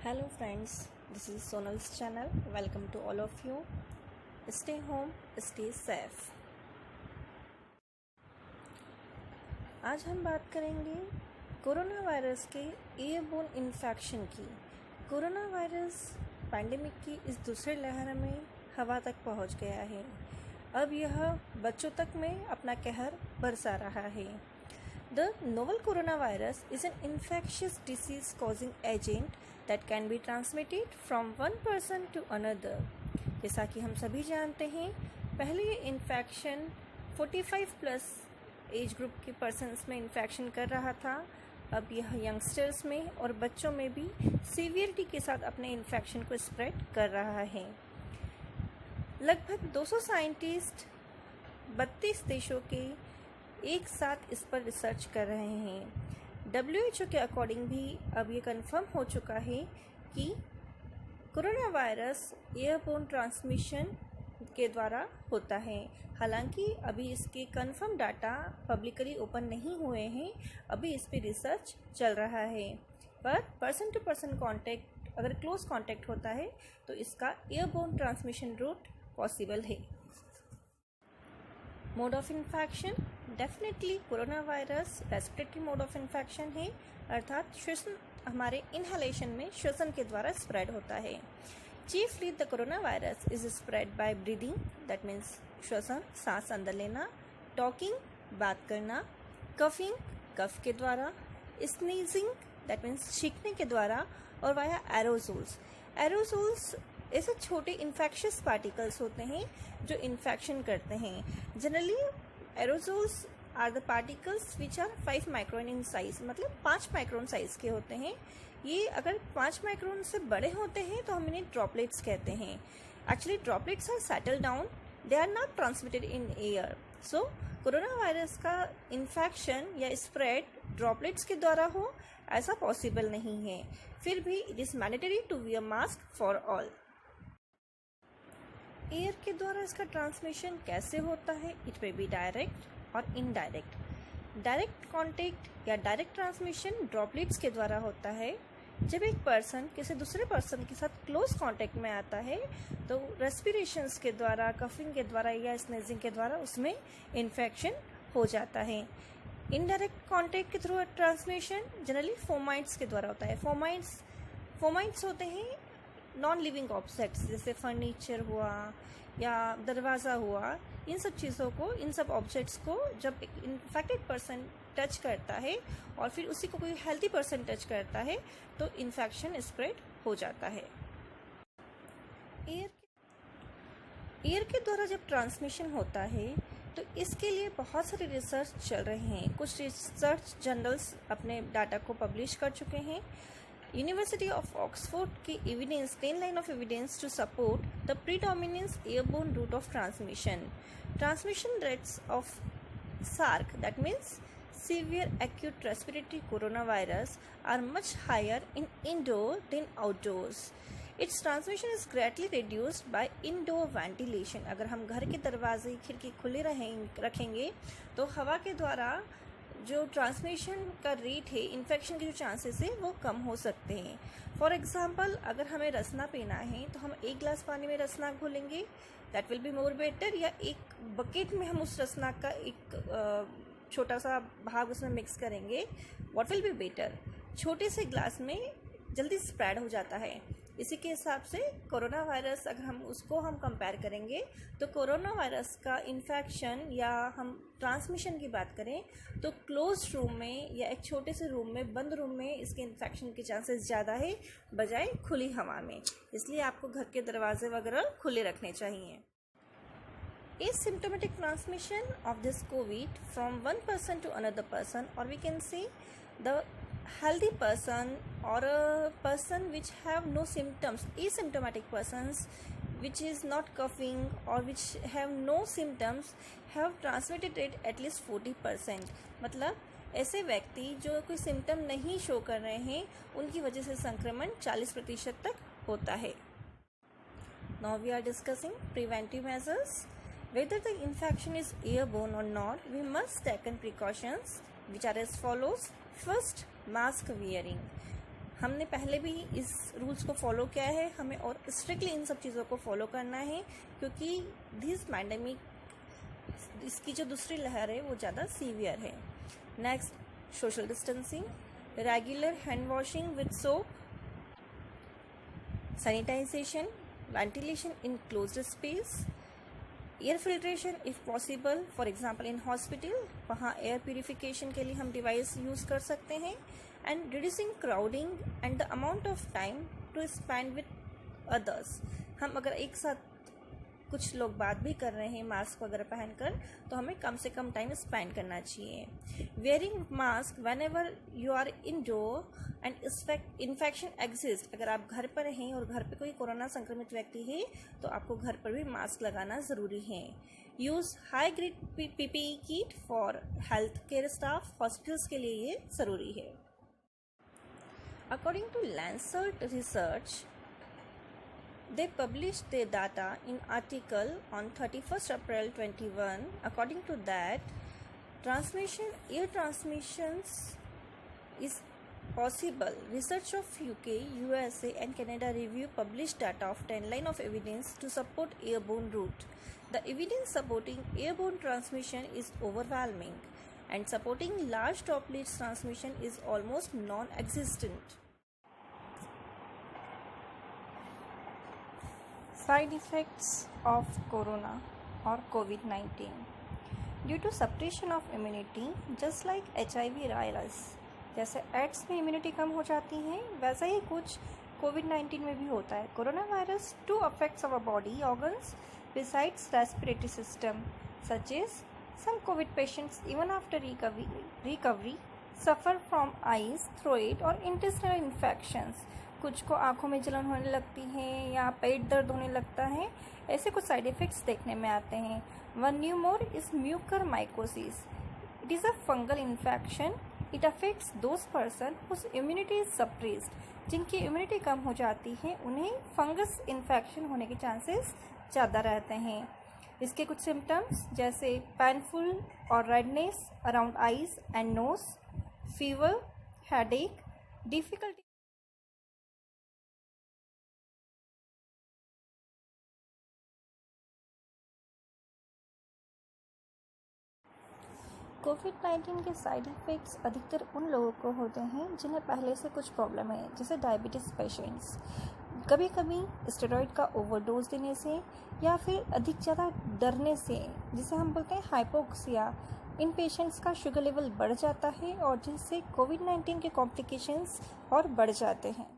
Hello friends, this is Sonal's channel. Welcome to all of you. Stay home, stay safe. आज हम बात करेंगे corona virus के airborne infection की। Corona virus pandemic की इस दूसरे लहर में हवा तक पहुंच गया है। अब यह बच्चों तक में अपना कहर बरसा रहा है। The novel coronavirus is an infectious disease causing agent that can be transmitted from one person to another. जैसा कि हम सभी जानते हैं, पहले ये इन्फेक्शन 45 प्लस एज ग्रुप के पर्सन्स में इन्फेक्शन कर रहा था। अब यह यंगस्टर्स में और बच्चों में भी सीवियरिटी के साथ अपने इन्फेक्शन को स्प्रेड कर रहा है। लगभग 200 साइंटिस्ट 32 देशों के एक साथ इस पर रिसर्च कर रहे हैं। WHO के अकॉर्डिंग भी अब ये कंफर्म हो चुका है कि कोरोना वायरस एयरबोर्न ट्रांसमिशन के द्वारा होता है। हालांकि अभी इसके कंफर्म डाटा पब्लिकली ओपन नहीं हुए हैं, अभी इस पर रिसर्च चल रहा है। पर पर्सन टू पर्सन कांटेक्ट अगर क्लोज कांटेक्ट होता है तो इसका एयरबोर्न ट्रांसमिशन रूट पॉसिबल है। Mode of infection definitely corona virus respiratory mode of infection है, अर्थात श्वसन हमारे इनहेलेशन में श्वसन के द्वारा स्प्रेड होता है। Chiefly the corona virus is spread by breathing, that means श्वसन सांस अंदर लेना, टॉकिंग बात करना, कफिंग कफ के द्वारा, स्नीजिंग दैट मीन्स छींकने के द्वारा, और वाया एरोसोल्स। एरोसोल्स ऐसे छोटे इन्फेक्शियस पार्टिकल्स होते हैं जो इन्फेक्शन करते हैं। Generally aerosols are the particles which are 5 micron in size, मतलब 5 माइक्रोन साइज के होते हैं। ये अगर 5 माइक्रोन से बड़े होते हैं तो हम इन्हें ड्रॉपलेट्स कहते हैं। Actually droplets are settle down, they are not transmitted in air. So corona virus का इन्फेक्शन या स्प्रेड ड्रॉपलेट्स के द्वारा हो ऐसा पॉसिबल नहीं है। फिर भी it is mandatory to wear mask for all. Air के द्वारा इसका ट्रांसमिशन कैसे होता है? इट मे बी डायरेक्ट और इनडायरेक्ट। डायरेक्ट कांटेक्ट या डायरेक्ट ट्रांसमिशन ड्रॉपलेट्स के द्वारा होता है। जब एक पर्सन किसी दूसरे पर्सन के साथ क्लोज कांटेक्ट में आता है तो रेस्पिरेशंस के द्वारा, कफिंग के द्वारा या स्नेजिंग के द्वारा उसमें इन्फेक्शन हो जाता है। इनडायरेक्ट कांटेक्ट के थ्रू ट्रांसमिशन जनरली फोमाइट्स के द्वारा होता है। फोमाइट्स होते हैं नॉन लिविंग ऑब्जेक्ट्स, जैसे फर्नीचर हुआ या दरवाज़ा हुआ। इन सब चीज़ों को, इन सब ऑब्जेक्ट्स को जब एक इन्फेक्टेड पर्सन टच करता है और फिर उसी को कोई हेल्थी पर्सन टच करता है तो इन्फेक्शन स्प्रेड हो जाता है। एयर के द्वारा जब ट्रांसमिशन होता है तो इसके लिए बहुत सारे रिसर्च चल रहे हैं। कुछ रिसर्च जर्नल्स अपने डाटा को पब्लिश कर चुके हैं। यूनिवर्सिटी ऑफ ऑक्सफोर्ड की evidence 10 line of evidence to support the predominance airborne route of transmission rates of SARC, that means severe acute respiratory coronavirus, are much higher in indoor than outdoors. Its transmission is greatly reduced by indoor ventilation. अगर हम घर के दरवाजे खिड़की खुले रखेंगे तो हवा के द्वारा जो ट्रांसमिशन का रेट है, इन्फेक्शन के जो चांसेस है वो कम हो सकते हैं। फॉर एग्जांपल अगर हमें रसना पीना है तो हम 1 गिलास पानी में रसना घोलेंगे, that will be more better, या एक बकेट में हम उस रसना का एक छोटा सा भाग उसमें मिक्स करेंगे, व्हाट विल बी बेटर। छोटे से ग्लास में जल्दी स्प्रेड हो जाता है। इसी के हिसाब से कोरोना वायरस अगर हम कंपेयर करेंगे तो कोरोना वायरस का इन्फेक्शन या हम ट्रांसमिशन की बात करें तो क्लोज रूम में या एक छोटे से रूम में, बंद रूम में इसके इन्फेक्शन के चांसेस ज़्यादा है बजाय खुली हवा में। इसलिए आपको घर के दरवाजे वगैरह खुले रखने चाहिए। Asymptomatic transmission of this COVID from one person to another person, or we can say the healthy person or a person which have no symptoms, asymptomatic persons which is not coughing or which have no symptoms have transmitted it at least 40%। मतलब ऐसे व्यक्ति जो कोई symptom नहीं show कर रहे हैं उनकी वजह से संक्रमण 40% तक होता है। Now we are discussing preventive measures. Whether the infection is airborne or not, we must take precautions which are as follows. First, mask wearing. हमने पहले भी इस रूल्स को फॉलो किया है, हमें और स्ट्रिक्टली इन सब चीज़ों को फॉलो करना है, क्योंकि दिस पैंडेमिक, इसकी जो दूसरी लहर है वो ज़्यादा सीवियर है। Next, social distancing, regular hand washing with soap, sanitization, ventilation in closed space, air filtration if possible, for example in hospital, वहाँ एयर प्यूरिफिकेशन के लिए हम डिवाइस यूज़ कर सकते हैं, and reducing crowding and the amount of time to spend with others. हम अगर एक साथ कुछ लोग बात भी कर रहे हैं मास्क वगैरह पहनकर, तो हमें कम से कम टाइम स्पेंड करना चाहिए। Wearing mask whenever you are indoor and infection exist, अगर आप घर पर हैं और घर पे कोई कोरोना संक्रमित व्यक्ति है तो आपको घर पर भी मास्क लगाना ज़रूरी है। Use high grade PPE kit for health care staff, hospitals के लिए ये ज़रूरी है। According to Lancet research, they published their data in article on 31st April 21. According to that, air transmissions is possible. Research of UK, USA and Canada review published data of 10 line of evidence to support airborne route. The evidence supporting airborne transmission is overwhelming, and supporting large droplets transmission is almost non-existent. Side effects of corona or COVID-19 due to suppression of immunity, just like HIV virus, जैसे ads में immunity कम हो जाती है, वैसा ही कुछ कोविड-19 में भी होता है। Corona virus to affects our body organs besides respiratory system, such as some COVID patients even after recovery suffer from eyes, throat और intestinal infections. कुछ को आँखों में जलन होने लगती है या पेट दर्द होने लगता है, ऐसे कुछ साइड इफ़ेक्ट्स देखने में आते हैं। One new more is mucormycosis. It is a fungal infection. It affects those person whose immunity is suppressed. जिनकी इम्यूनिटी कम हो जाती है उन्हें फंगस इन्फेक्शन होने के चांसेस ज़्यादा रहते हैं। इसके कुछ सिम्टम्स जैसे पेनफुल और redness around eyes and nose, fever, headache, difficulty कोविड-19 के साइड इफ़ेक्ट्स अधिकतर उन लोगों को होते हैं जिन्हें पहले से कुछ प्रॉब्लम है, जैसे डायबिटीज़ पेशेंट्स। कभी कभी स्टेरॉइड का ओवरडोज देने से या फिर अधिक ज़्यादा डरने से, जिसे हम बोलते हैं हाइपोक्सिया, इन पेशेंट्स का शुगर लेवल बढ़ जाता है और जिससे कोविड-19 के कॉम्प्लिकेशंस और बढ़ जाते हैं।